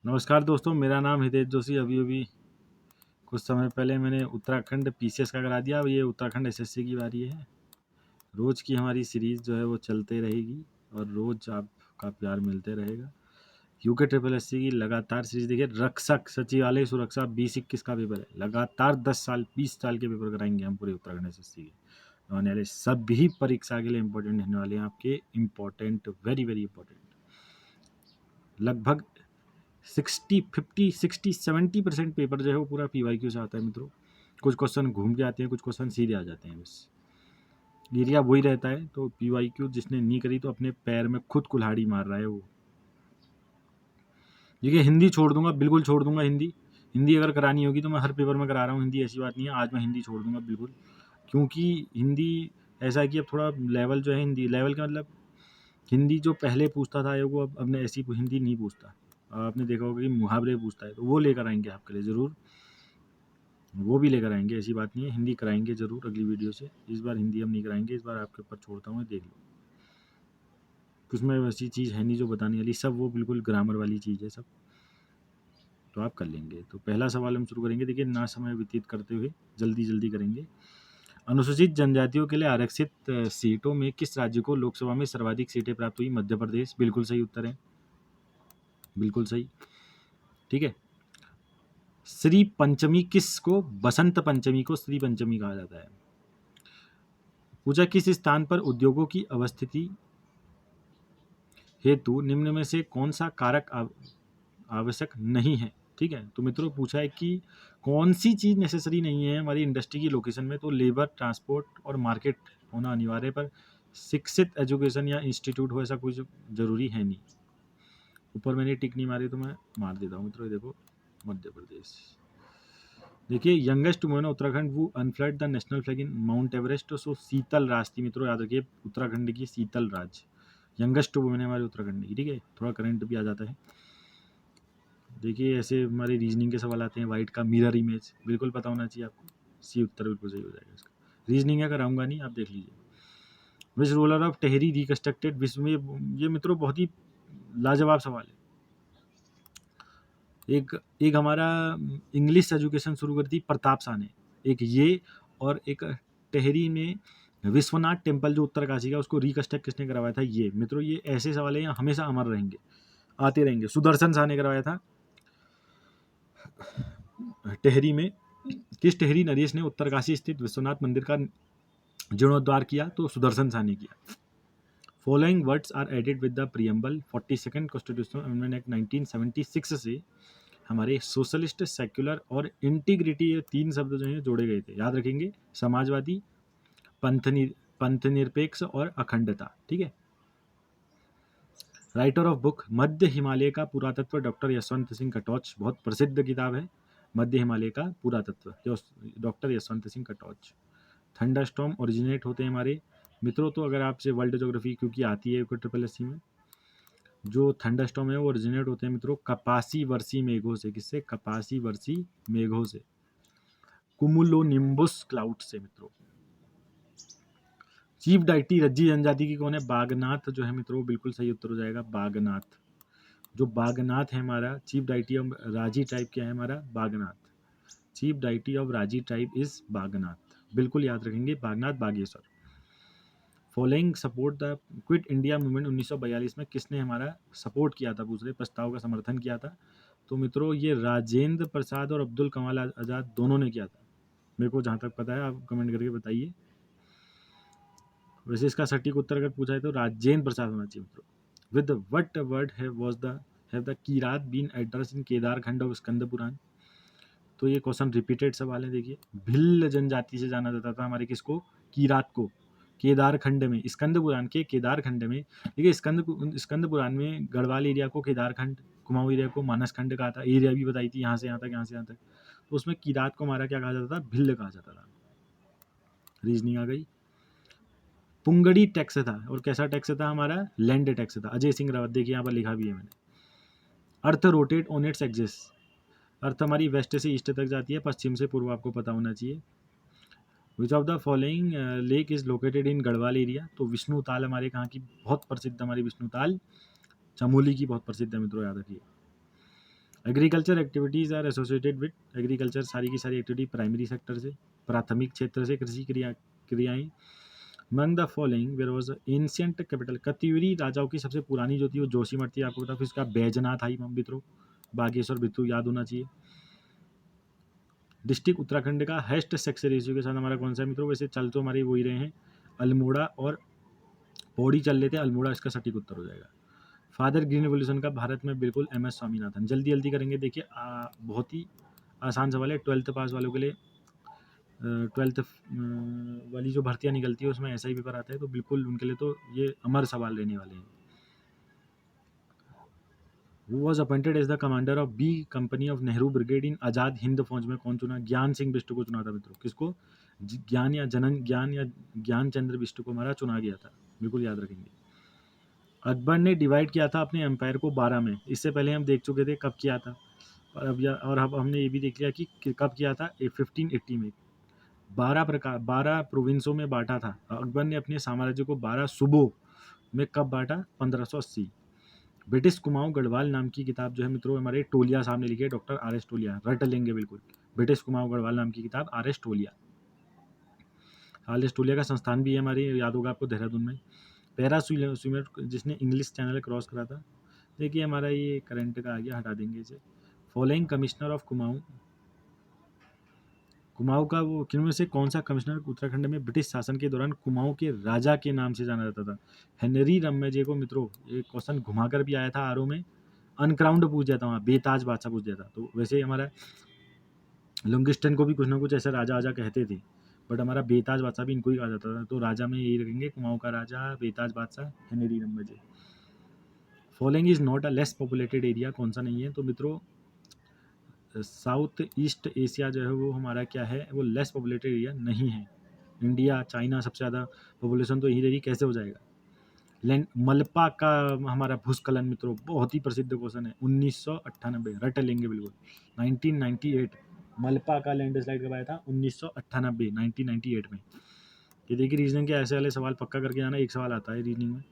नमस्कार दोस्तों, मेरा नाम हितेश जोशी। अभी कुछ समय पहले मैंने उत्तराखंड पीसीएस का करा दिया। अब ये उत्तराखंड एसएससी की बारी है। रोज़ की हमारी सीरीज़ जो है वो चलते रहेगी और रोज़ आपका प्यार मिलते रहेगा। यूके ट्रिपल एससी की लगातार सीरीज देखिए। रक्षक सचिवालय सुरक्षा 2021 का पेपर है। लगातार 10 साल 20 साल के पेपर कराएंगे हम पूरे उत्तराखंड एसएससी के। आने वाले सभी परीक्षा के लिए इंपॉर्टेंट रहने वाले हैं आपके। Important, very very important. लगभग 60 50 60 70% पेपर जो है वो पूरा पीवाईक्यू से आता है मित्रों। कुछ क्वेश्चन घूम के आते हैं, कुछ क्वेश्चन सीधे आ जाते हैं। बस एरिया वही रहता है। तो पीवाईक्यू जिसने नहीं करी तो अपने पैर में खुद कुल्हाड़ी मार रहा है वो। देखिए, हिंदी छोड़ दूंगा, बिल्कुल छोड़ दूंगा। हिंदी अगर करानी होगी तो मैं हर पेपर में करा रहा हूँ हिंदी, ऐसी बात नहीं है। आज मैं हिंदी छोड़ दूंगा बिल्कुल, क्योंकि हिंदी ऐसा है कि अब थोड़ा लेवल जो है, हिंदी लेवल का मतलब हिंदी जो पहले पूछता था वो अब ने ऐसी हिंदी नहीं पूछता। आपने देखा होगा कि मुहावरे पूछता है, तो वो लेकर आएंगे आपके लिए ज़रूर। वो भी लेकर आएंगे, ऐसी बात नहीं है। हिंदी कराएंगे ज़रूर अगली वीडियो से। इस बार हिंदी हम नहीं कराएंगे, इस बार आपके ऊपर छोड़ता हूँ, देख लो। कुछ में वैसी चीज़ है नहीं जो बताने वाली, सब वो बिल्कुल ग्रामर वाली चीज़ है सब, तो आप कर लेंगे। तो पहला सवाल हम शुरू करेंगे। देखिए, ना समय व्यतीत करते हुए जल्दी जल्दी करेंगे। अनुसूचित जनजातियों के लिए आरक्षित सीटों में किस राज्य को लोकसभा में सर्वाधिक सीटें प्राप्त हुई? मध्य प्रदेश। बिल्कुल सही उत्तर है, बिल्कुल सही। ठीक है। श्री पंचमी किसको, बसंत पंचमी को श्री पंचमी कहा जाता है? पूछा, किस स्थान पर उद्योगों की अवस्थिति हेतु निम्न में से कौन सा कारक आवश्यक नहीं है? ठीक है। तो मित्रों, पूछा है कि कौन सी चीज़ नेसेसरी नहीं है हमारी इंडस्ट्री की लोकेशन में? तो लेबर, ट्रांसपोर्ट और मार्केट होना अनिवार्य है, पर शिक्षित एजुकेशन या इंस्टीट्यूट हो ऐसा कुछ जरूरी है नहीं। ऊपर मैंने टिक नहीं मारी तो मैं मार देता हूँ मित्रों। देखो, मध्य प्रदेश। देखिए, यंगेस्ट वुमेन उत्तराखंड वो unfurled the national flag in Mount Everest. So Sheetal Raj थी मित्रों, याद रखिए, उत्तराखंड की शीतल राज यंगेस्ट वुमेन है हमारे उत्तराखंड की। ठीक है, थोड़ा करंट भी आ जाता है। देखिए, ऐसे हमारे रीजनिंग के सवाल आते हैं। वाइट का मिरर इमेज बिल्कुल पता होना चाहिए आपको। सी उत्तर बिल्कुल सही हो जाएगा इसका। रीजनिंग है, कराऊंगा नहीं, आप देख लीजिए। Which ruler of Tehri reconstructed विश्व में? ये मित्रों बहुत ही लाजवाब सवाल है। एक एक हमारा इंग्लिश एजुकेशन शुरू कर दी प्रताप शाह ने, एक ये, और एक टेहरी ने विश्वनाथ टेम्पल जो उत्तरकाशी का, उसको रिकंस्ट्रक्ट किसने करवाया था? ये मित्रों, ये ऐसे सवाल हैं हमेशा अमर रहेंगे, आते रहेंगे। सुदर्शन शाह ने करवाया था टेहरी में। किस टेहरी नरेश ने उत्तरकाशी स्थित विश्वनाथ मंदिर का जीर्णोद्धार किया? तो सुदर्शन शाह ने किया। Following words are added with the preamble 42nd constitutional amendment act 1976 से हमारे सोशलिस्ट, सेक्युलर और इंटीग्रिटी, ये 3 शब्द जो हैं जोड़े गए थे। याद रखेंगे, समाजवादी, पंथ निरपेक्ष और अखंडता। ठीक है। राइटर ऑफ बुक मध्य हिमालय का पुरातत्व डॉक्टर यशवंत सिंह कटोच। बहुत प्रसिद्ध किताब है मध्य हिमालय का पुरातत्व, doctor Yashwant Singh Katoch. Thunderstorm originate होते हैं हमारे मित्रों, तो अगर आपसे वर्ल्ड ज्योग्राफी क्योंकि आती है ट्रिपल एस में, जो थंडरस्टॉर्म है वो ओरिजिनेट होते हैं मित्रों कपासी वर्षी मेघों से। किससे? कपासी वर्षी मेघों से, कुमुलोनिम्बुस क्लाउड से मित्रों। चीफ डाइटी रज्जी जनजाति की कौन है? बागनाथ जो है मित्रों, बिल्कुल सही उत्तर हो जाएगा बागनाथ। जो बागनाथ है हमारा चीफ डाइटी ऑफ राजी ट्राइब, क्या है हमारा? बागनाथ। चीफ डाइटी ऑफ राजी ट्राइब इज बागनाथ, बिल्कुल याद रखेंगे, Bagnath Bageshwar. Following support the quit India movement 1942 में किसने हमारा सपोर्ट किया था? पूछ रहे, प्रस्ताव का समर्थन किया था। तो मित्रों, ये राजेंद्र प्रसाद और अब्दुल कमाल आज़ाद दोनों ने किया था, मेरे को जहाँ तक पता है। आप कमेंट करके बताइए। वैसे इसका सटीक उत्तर अगर पूछा है तो राजेंद्र प्रसाद होना चाहिए मित्रों। With what word have the Kirat been address in Kedar खंड ऑफ स्कंद पुराण? तो ये क्वेश्चन रिपीटेड सवाल है। देखिए, भिल्ल जनजाति से जाना जाता था हमारे किसको? किरात को। केदार खंड में, स्कंद पुराण के केदार खंड में। देखिए, स्कंद पुराण में गढ़वाल एरिया को केदार खंड, कुमाऊं एरिया को मानस खंड कहा था। एरिया भी बताई थी, यहाँ से यहाँ तक, यहाँ से यहाँ तक। तो उसमें किरात को हमारा क्या कहा जाता था? भिल्ल कहा जाता था। रीजनिंग आ गई। पुंगड़ी टैक्स था, और कैसा टैक्स था हमारा? लैंड टैक्स था। अजय सिंह रावत, देखिए यहाँ पर लिखा भी है मैंने। Earth rotate on its axis. Earth हमारी वेस्ट से ईस्ट तक जाती है, पश्चिम से पूर्व, आपको पता होना चाहिए। Which of the following lake is located in Garhwal area? तो विष्णुताल हमारे कहाँ की बहुत प्रसिद्ध, हमारी विष्णुताल चमोली की बहुत प्रसिद्ध है मित्रों, याद रखिए। Agriculture activities are associated with, agriculture सारी की सारी एक्टिविटी प्राइमरी सेक्टर से, प्राथमिक क्षेत्र से कृषि क्रियाएं। Among the following there was ancient capital, Katyuri राजाओं की सबसे पुरानी जो थी वो जोशीमठ थी, आपको पता, फिर इसका बैजनाथ आई मित्रों, बागेश्वर बितु याद होना चाहिए। डिस्ट्रिक्ट उत्तराखंड का हाईएस्ट सेक्स रेशियो के साथ हमारा कौन सा है मित्रों, वैसे चल तो हमारे वो ही रहे हैं, अल्मोड़ा और पौड़ी चल लेते हैं, अल्मोड़ा इसका सटीक उत्तर हो जाएगा। फादर ग्रीन रेवोल्यूशन का भारत में बिल्कुल MS स्वामीनाथन। जल्दी जल्दी करेंगे, देखिए बहुत ही आसान सवाल है 12th पास वालों के लिए। 12th वाली जो भर्तियाँ निकलती है उसमें ऐसा ही पेपर आता है, तो बिल्कुल उनके लिए तो ये अमर सवाल रहने वाले हैं। Who was appointed as the commander of B company of Nehru brigade in Azad Hind Fauj में कौन चुना, ज्ञान सिंह बिष्ट को चुना था मित्रों। किसको, ज्ञान चंद्र बिष्ट को हमारा चुना गया था, बिल्कुल याद रखेंगे। अकबर ने डिवाइड किया था अपने एम्पायर को 12 में, इससे पहले हम देख चुके थे कब किया था, और अब हमने ये भी देख लिया कि कब किया था, 1580 में। 12 प्रोविंसों में बांटा था अकबर ने अपने साम्राज्य को, 12 सूबों में कब बांटा, 1580। ब्रिटिश कुमाऊं गढ़वाल नाम की किताब जो है मित्रों हमारे टोलिया साहब ने लिखी है, डॉक्टर RS टोलिया, रट लेंगे बिल्कुल। ब्रिटिश कुमाऊं गढ़वाल नाम की किताब RS टोलिया। RS टोलिया का संस्थान भी है हमारे, याद होगा आपको, देहरादून में। पैरा स्विमर जिसने इंग्लिश चैनल क्रॉस करा था, देखिए हमारा ये करंट का आ गया, हटा देंगे इसे। Following commissioner of Kumaon, Kumaon का वो किन में से कौन सा कमिश्नर उत्तराखंड में ब्रिटिश शासन के दौरान कुमाऊं के राजा के नाम से जाना जाता था, हेनरी रम्मेजे को मित्रों। ये क्वेश्चन घुमाकर भी आया था RO में, अनक्राउंड पूछ दिया था वहाँ, बेताज बादशाह पूछ दिया था। तो वैसे हमारा लुंगिस्टन को भी कुछ ना कुछ ऐसा राजा आजा कहते थे, बट हमारा बेताज बादशाह भी इनको ही कहा जाता था, तो राजा में यही रखेंगे, कुमाऊं का राजा बेताज बादशाह Henry Ramsay. Following is not a less populated area, कौन सा नहीं है, तो मित्रों साउथ ईस्ट एशिया जो है वो हमारा क्या है, वो लेस पॉपुलेटेड एरिया नहीं है। इंडिया चाइना सबसे ज़्यादा पॉपुलेशन तो यही रहेगी, कैसे हो जाएगा। लैंड मलपा का हमारा भूस्खलन मित्रों बहुत ही प्रसिद्ध क्वेश्चन है, 1998, रट लेंगे बिल्कुल, 1998 मलपा का लैंडस्लाइड कब आया था, 1998, 1998 में। ये देखिए रीजनिंग के ऐसे वाले सवाल पक्का करके जाना, एक सवाल आता है रीजनिंग में।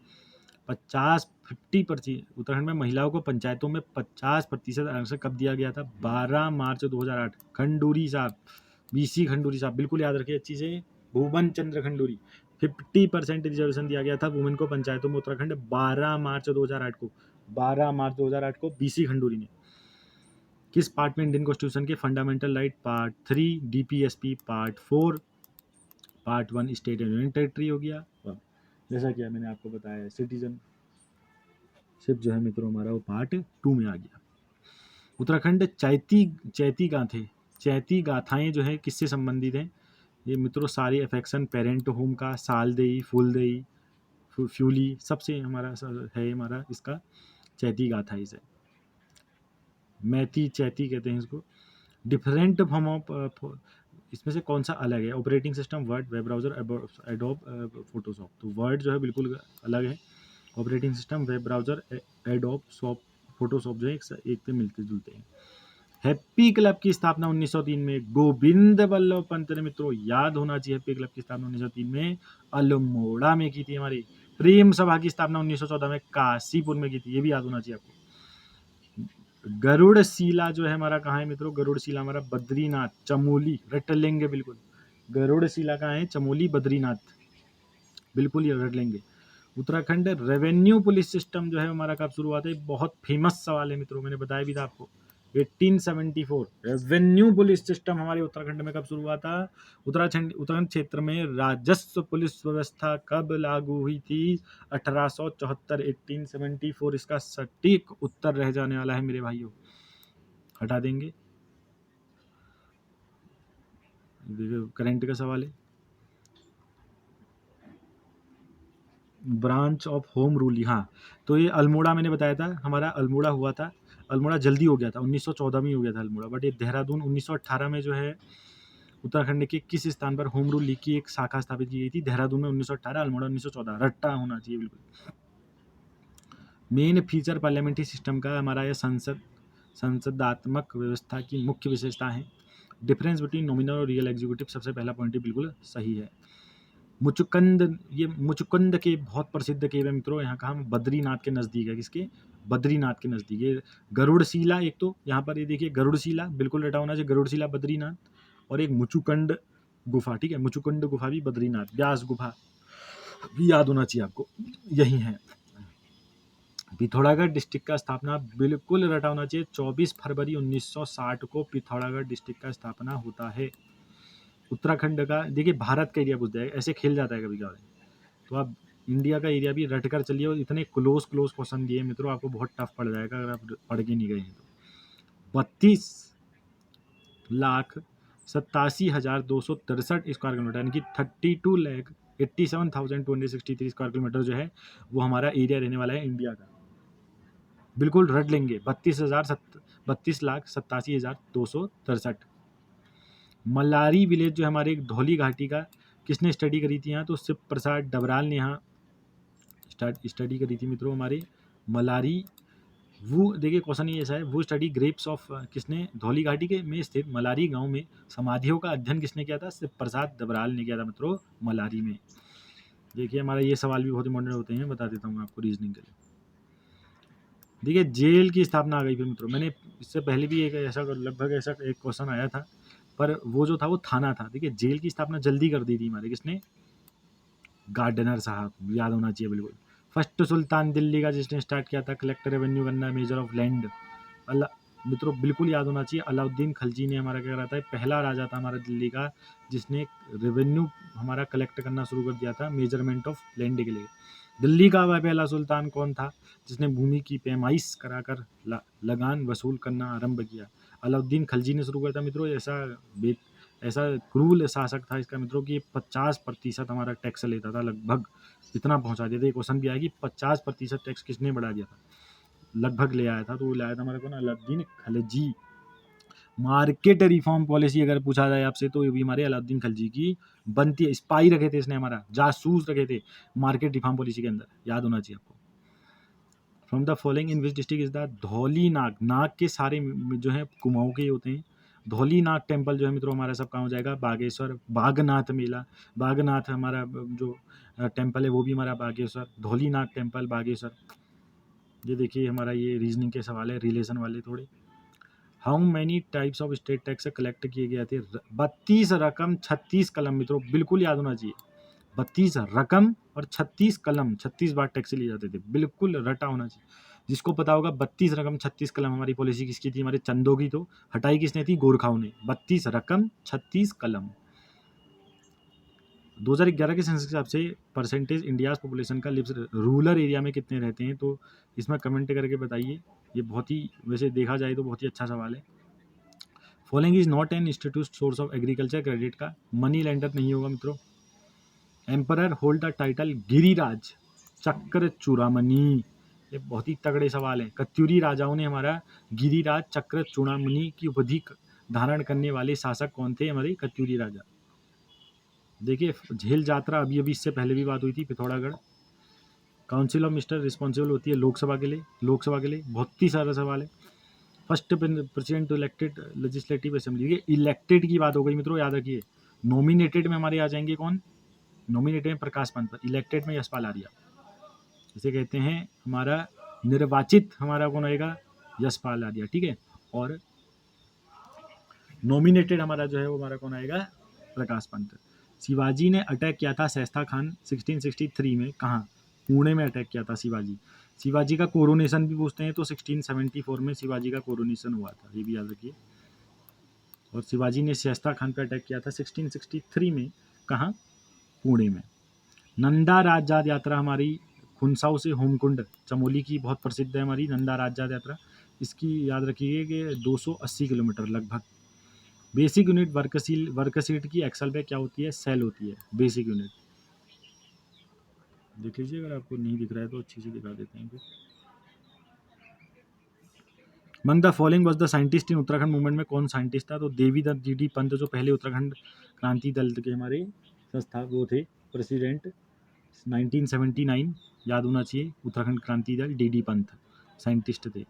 50% उत्तराखंड में महिलाओं को पंचायतों में 50% आरक्षण कब दिया गया था, 12 मार्च 2008। खंडूरी साहब, BC खंडूरी साहब, बिल्कुल याद रखिए अच्छी से, भुवन चंद्र खंडूरी। 50% रिजर्वेशन दिया गया था वुमेन को पंचायतों में उत्तराखंड, 12 मार्च 2008 को, 12 मार्च 2008 को BC खंडूरी ने। किस पार्ट में इंडियन कॉन्स्टिट्यूशन के fundamental right, part 3 DPSP, part 4, part 1 state and union territory हो गया, जैसा कि मैंने आपको बताया सिटीजन शिप जो है मित्रों हमारा वो पार्ट 2 में आ गया। उत्तराखंड चैती गाथाएं जो है किससे संबंधित हैं, ये मित्रों सारी अफेक्शन पेरेंट होम का, सालदेई, फूलदेई, फ्यूली, सबसे हमारा है हमारा इसका चैती गाथा इसे मैती चैती कहते हैं इसको। डिफरेंट फॉर्म ऑफ, इसमें से कौन सा अलग है, operating system, word, web browser, adobe, Photoshop. तो वर्ड जो है बिल्कुल अलग है, operating system, web browser, adobe, Photoshop जो है एक से मिलते जुलते हैं। हैप्पी क्लब की स्थापना 1903 में गोविंद बल्लभ पंत ने मित्रों, याद होना चाहिए, हैप्पी क्लब की स्थापना 1903 में अल्मोड़ा में की थी हमारी। प्रेम सभा की स्थापना 1914 में काशीपुर में की थी, ये भी याद होना चाहिए आपको। गरुड़ शिला जो है हमारा कहाँ है मित्रों, गरुड़ शिला हमारा बद्रीनाथ, चमोली, रट लेंगे बिल्कुल। गरुड़ शिला कहाँ है, चमोली, बद्रीनाथ, बिल्कुल ये रट लेंगे। उत्तराखंड रेवेन्यू पुलिस सिस्टम जो है हमारा कब शुरू हुआ था, बहुत फेमस सवाल है मित्रों, मैंने बताया भी था आपको, 1874 रेवेन्यू पुलिस सिस्टम हमारे उत्तराखंड में कब शुरू हुआ था। उत्तराखंड क्षेत्र में राजस्व पुलिस व्यवस्था कब लागू हुई थी, 1874, 1874 इसका सटीक उत्तर रह जाने वाला है मेरे भाइयों, हटा देंगे। करंट का सवाल है, ब्रांच ऑफ होम रूल, हाँ तो ये अल्मोड़ा मैंने बताया था, हमारा अल्मोड़ा हुआ था, अल्मोड़ा जल्दी हो गया था, 1914 में ही हो गया था अल्मोड़ा, बट ये देहरादून 1918 में जो है उत्तराखंड के किस स्थान पर होम रूल लीग की एक शाखा स्थापित की गई थी, देहरादून में 1918, अल्मोड़ा 1914, रट्टा होना चाहिए बिल्कुल। मेन फीचर पार्लियामेंट्री सिस्टम का हमारा यह संसदात्मक व्यवस्था की मुख्य विशेषता है। डिफरेंस बिटवीन नॉमिनल और रियल एग्जीक्यूटिव, सबसे पहला पॉइंट बिल्कुल सही है। मुचुकुंद, ये मुचुकुंद के बहुत प्रसिद्ध केव है मित्रों, यहाँ का हम बद्रीनाथ के नज़दीक है, किसके, बद्रीनाथ के नज़दीक। ये गरुड़शिला, एक तो यहाँ पर ये देखिए गरुड़शिला बिल्कुल रटा होना चाहिए, गरुड़शिला बद्रीनाथ, और एक मुचुकुंड गुफा, ठीक है, मुचुकुंड गुफा भी बद्रीनाथ, व्यास गुफा भी याद होना चाहिए आपको, यही है। पिथौरागढ़ डिस्ट्रिक्ट का स्थापना बिल्कुल रटा होना चाहिए, 24 फरवरी 1960 को पिथौरागढ़ डिस्ट्रिक्ट का स्थापना होता है। उत्तराखंड का देखिए भारत का एरिया पूछता है, ऐसे खेल जाता है कभी कभार, तो आप इंडिया का एरिया भी रट कर चलिए, और इतने क्लोज क्वेश्चन दिए मित्रों, आपको बहुत टफ पड़ जाएगा अगर आप पढ़ के नहीं गए हैं तो। 32,87,263 स्क्वायर किलोमीटर, यानी कि 32,87,263 स्क्वायर किलोमीटर जो है वो हमारा एरिया रहने वाला है इंडिया का। बिल्कुल रट लेंगे, 32,87,263। मल्लारी विलेज जो हमारे धौली घाटी का, किसने स्टडी करी थी यहाँ, तो शिव प्रसाद डबराल ने यहाँ स्टडी करी थी मित्रों हमारे मल्लारी। वो देखिए क्वेश्चन ही ऐसा है, वो स्टडी ग्रेप्स ऑफ किसने, धौली घाटी के में स्थित मल्लारी गांव में समाधियों का अध्ययन किसने किया था, शिव प्रसाद डबराल ने किया था मित्रों मल्लारी में। देखिए हमारा ये सवाल भी बहुत इंपॉर्टेंट होते हैं, बता देता हूँ आपको रीजनिंग के लिए। देखिए जेल की स्थापना आ गई फिर मित्रों, मैंने इससे पहले भी एक ऐसा लगभग ऐसा एक क्वेश्चन आया था, पर वो जो था वो थाना था। देखिए जेल की स्थापना जल्दी कर दी थी हमारे किसने, गार्डनर साहब, याद होना चाहिए बिल्कुल। फर्स्ट सुल्तान दिल्ली का जिसने स्टार्ट किया था कलेक्टर रेवेन्यू करना, मेजर ऑफ लैंड, मित्रों बिल्कुल याद होना चाहिए, अलाउद्दीन खिलजी ने हमारा क्या करा था, पहला राजा था हमारा दिल्ली का जिसने रेवेन्यू हमारा कलेक्ट करना शुरू कर दिया था मेजरमेंट ऑफ लैंड के लिए। दिल्ली का वह पहला सुल्तान कौन था जिसने भूमि की पैमाइश कराकर लगान वसूल करना आरंभ किया, अलाउद्दीन खिलजी ने शुरू किया था मित्रों। ऐसा क्रूल शासक था इसका मित्रों कि 50% हमारा टैक्स लेता था, लगभग इतना पहुंचा दिया था। ये क्वेश्चन भी आया कि 50% टैक्स किसने बढ़ा दिया था, लगभग ले आया था, तो वो लाया था हमारा कौन, Alauddin Khilji. Market reform policy अगर पूछा जाए आपसे तो ये भी हमारे अलाउद्दीन खिलजी की बनती है। स्पाई रखे थे इसने, हमारा जासूस रखे थे मार्केट रिफॉर्म पॉलिसी के अंदर, याद होना चाहिए आपको। From the following in which district is the Dhauli Nag, Nag के सारे जो है कुमाऊं के होते हैं। धौली नाग टेम्पल जो है मित्रों हमारा सब कहाँ हो जाएगा, बागेश्वर। बागनाथ मेला, बागनाथ हमारा जो टेम्पल है वो भी हमारा बागेश्वर, धौली नाग टेम्पल बागेश्वर। ये देखिए हमारा ये रीजनिंग के सवाल है, रिलेशन वाले थोड़े। How many types of state tax collect किए गए थे, 32 रकम 36 कलम मित्रों, बिल्कुल याद होना चाहिए। 32 रकम और 36 कलम, 36 बार टैक्स लिए जाते थे, बिल्कुल रटा होना चाहिए। जिसको पता होगा 32 रकम 36 कलम हमारी पॉलिसी किसकी थी, हमारे चंदों की, तो हटाई किसने थी, गोरखाओं ने। 32 रकम 36 कलम। 2011 के सेंसस के हिसाब से परसेंटेज इंडिया पॉपुलेशन का लिव्स रूरल एरिया में कितने रहते हैं, तो इसमें कमेंट करके बताइए। ये बहुत ही वैसे देखा जाए तो बहुत ही अच्छा सवाल है। Following is not an institute source of agriculture credit का, मनी लैंडर नहीं होगा मित्रों। Emperor hold the title Giriraj चक्र चूड़ामणि, ये बहुत ही तगड़े सवाल हैं। कत्यूरी राजाओं ने हमारा गिरिराज चक्र चूड़ामणि की उपाधि धारण करने वाले शासक कौन थे, हमारे कत्यूरी राजा। देखिए झेल यात्रा अभी अभी इससे पहले भी बात हुई थी, Pithoragarh. Council of minister responsible होती है लोकसभा के लिए, बहुत ही सारा सवाल है। First president to elected legislative assembly, ये इलेक्टेड की बात हो गई मित्रों, याद रखिए। नॉमिनेटेड में हमारे आ जाएंगे कौन, नॉमिनेटेड में प्रकाश पंत, इलेक्टेड में यशपाल आर्या। इसे कहते हैं हमारा निर्वाचित, हमारा कौन आएगा, यशपाल आर्या, ठीक है। और नॉमिनेटेड हमारा जो है वो हमारा कौन आएगा, प्रकाश पंत। शिवाजी ने अटैक किया था शैस्ता खान 1663 में, कहाँ, पुणे में अटैक किया था शिवाजी। शिवाजी का कोरोनेशन भी पूछते हैं, तो 1674 में शिवाजी का कोरोनेशन हुआ था, ये भी याद रखिए। और शिवाजी ने शैस्ता खान पर अटैक किया था 1663 में, कहाँ, पुणे में। नंदा राजजात यात्रा हमारी खुनसाऊ से होमकुंड चमोली की बहुत प्रसिद्ध है हमारी नंदा राजजात यात्रा। इसकी याद रखिए कि 280 किलोमीटर लगभग। बेसिक यूनिट वर्कशीट की एक्सेल पे क्या होती है, सेल होती है, बेसिक यूनिट। देख लीजिए अगर आपको नहीं दिख रहा है तो अच्छी से दिखा देते हैं। मंग the following was the scientist in Uttarakhand movement में कौन साइंटिस्ट था, तो देवी दत्त जी डी पंत जो पहले उत्तराखंड क्रांति दल के हमारे संस्था वो थे प्रेसिडेंट 1979, याद होना चाहिए। उत्तराखंड क्रांति दल डी पंत साइंटिस्ट थे।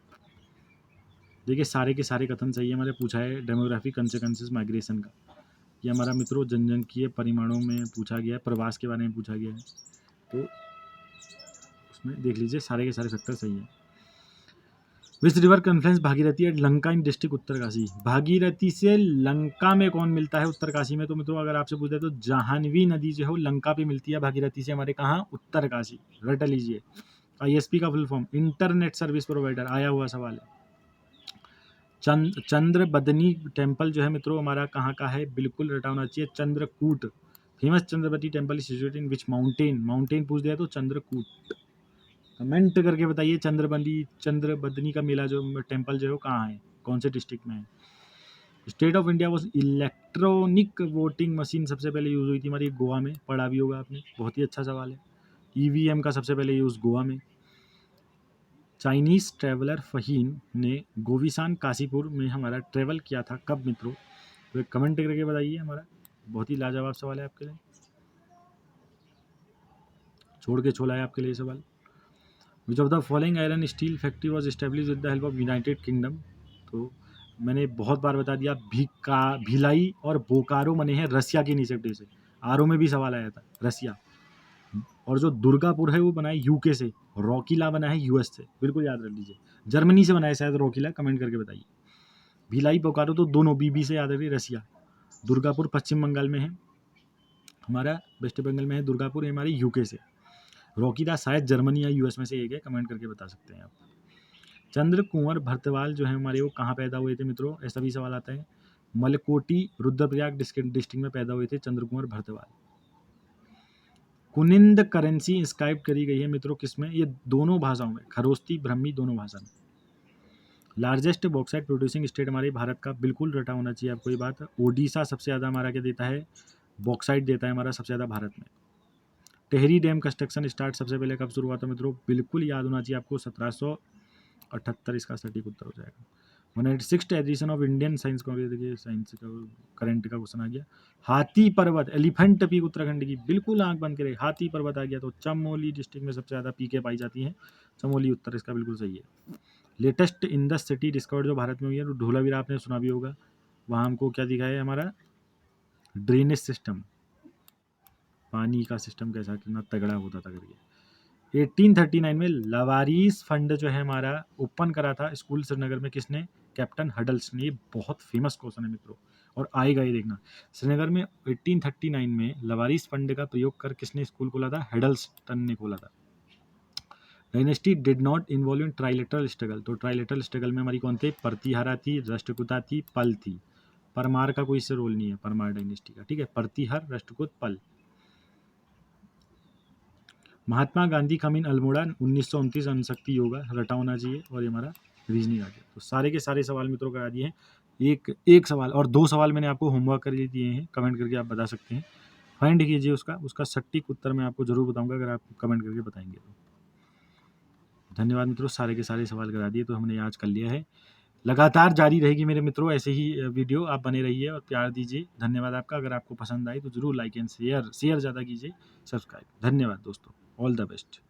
देखिए सारे के सारे कथन सही है हमारे, पूछा है डेमोग्राफी कंसिक्वेंसेस माइग्रेशन का, ये हमारा मित्रों जनजंकीय परिमाणों में पूछा गया है, प्रवास के बारे में पूछा गया है, तो उसमें देख लीजिए सारे के सारे फैक्टर सही है। Which river confluence Bhagirathi at Lanka in district Uttarkashi. Bhagirathi से लंका में कौन मिलता है उत्तरकाशी में? तो मित्रों अगर आपसे पूछे तो जाह्नवी नदी जो है वो लंका पे मिलती है भागीरथी से हमारे कहाँ, उत्तरकाशी। रट लीजिए। ISP का full form internet service provider, आया हुआ सवाल है। चंद्र बदनी टेम्पल जो है मित्रों हमारा कहाँ का है? बिल्कुल रटा होना चाहिए, Chandrakoot. Famous Chandravati temple is situated in which mountain? Mountain पूछ दिया तो चंद्रकूट। कमेंट करके बताइए चंद्रबदनी का मेला जो टेम्पल जो है वो कहाँ है, कौन से डिस्ट्रिक्ट में है? State of India was electronic voting machine सबसे पहले यूज हुई थी हमारी गोवा में, पढ़ा भी होगा आपने, बहुत ही अच्छा सवाल है। EVM का सबसे पहले यूज गोवा में। चाइनीज ट्रेवलर फहीम ने गोविसान काशीपुर में हमारा ट्रेवल किया था कब मित्रों? तो एक कमेंट करके बताइए, हमारा बहुत ही लाजवाब सवाल है आपके लिए, छोड़ के छोला है आपके लिए सवाल। Which of the following iron steel factory was establish with the help of United kingdom? तो मैंने बहुत बार बता दिया, भिलाई और बोकारो बने हैं रसिया के इनिशिएटिव से। RO में भी सवाल आया था, रसिया। और जो दुर्गापुर है वो बना है UK से, रौकीला बना है US से, बिल्कुल याद रख लीजिए। जर्मनी से बना है शायद रौकीला, कमेंट करके बताइए। भिलाई बोकारो तो दोनों BB से याद रखिए, रसिया। दुर्गापुर पश्चिम बंगाल में है हमारा, वेस्ट बंगाल में है दुर्गापुर, हमारे UK से। रौकीला शायद जर्मनी या US में से एक है, कमेंट करके बता सकते हैं आप। चंद्र कुंवर भरतवाल जो है हमारे वो कहाँ पैदा हुए थे मित्रों? ऐसा भी सवाल आता है। मलकोटी रुद्रप्रयाग डिस्ट्रिक्ट में पैदा हुए थे चंद्र कुंवर भरतवाल। कुनिंद करेंसी इंस्क्राइब करी गई है मित्रों किसमें? ये दोनों भाषाओं में, खरोस्ती ब्रह्मी दोनों भाषा में। लार्जेस्ट बॉक्साइट प्रोड्यूसिंग स्टेट हमारे भारत का, बिल्कुल रटा होना चाहिए आपको ये बात। ओडिशा सबसे ज़्यादा हमारा क्या देता है? बॉक्साइट देता है हमारा सबसे ज़्यादा भारत में। टेहरी डैम कंस्ट्रक्शन स्टार्ट सबसे पहले कब शुरू हुआ था मित्रों? बिल्कुल याद होना चाहिए आपको, 1778 इसका सटीक उत्तर हो जाएगा। 196th edition of Indian science congress, देखिए साइंस का करंट का क्वेश्चन आ गया। हाथी पर्वत, एलिफेंट पीक उत्तराखंड की, बिल्कुल आंख बंद करे, हाथी पर्वत आ गया। तो चमोली डिस्ट्रिक्ट में सबसे ज़्यादा पीकें पाई जाती हैं, चमोली उत्तर इसका बिल्कुल सही है। लेटेस्ट इंडस सिटी डिस्कवर्ड जो भारत में हुई है, तो धोलावीरा आपने सुना भी होगा। वहाँ हमको क्या दिखा है? हमारा ड्रेनेज सिस्टम, पानी का सिस्टम कैसा कितना तगड़ा होता था करके। 1839 में लवारिस फंड जो है हमारा ओपन करा था स्कूल श्रीनगर में, किसने? कैप्टन हडल्स ने। ये बहुत फेमस क्वेश्चन है मित्रों, और आएगा ये देखना। श्रीनगर में 1839 में लवारिस फंड का प्रयोग कर किसने स्कूल खोला था? हेडल्स्टन ने खोला था। Dynasty did not involve in trilateral struggle, तो ट्राइलेटरल स्ट्रगल में हमारी कौन थे? प्रतिहारा थी, राष्ट्रकूता थी, पल थी। परमार का कोई इससे रोल नहीं है, परमार डायनेस्टी का, ठीक है। प्रतिहार, राष्ट्रकूट, पल। महात्मा गांधी कम इन अल्मोड़ा 1929 अणुशक्ति योगा, रटा होना चाहिए, और ये हमारा रीजनिंग आ गया। तो सारे के सारे सवाल मित्रों करा दिए हैं। एक सवाल और 2 सवाल मैंने आपको होमवर्क कर दिए हैं, कमेंट करके आप बता सकते हैं। फाइंड कीजिए उसका सटीक उत्तर मैं आपको जरूर बताऊंगा अगर आप कमेंट करके बताएंगे तो। धन्यवाद मित्रों, सारे के सारे सवाल करा दिए तो हमने आज कर लिया है। लगातार जारी रहेगी मेरे मित्रों ऐसे ही वीडियो, आप बने रहिए और प्यार दीजिए। धन्यवाद आपका। अगर आपको पसंद आई तो जरूर लाइक एंड शेयर ज़्यादा कीजिए, सब्सक्राइब। धन्यवाद दोस्तों, ऑल द बेस्ट।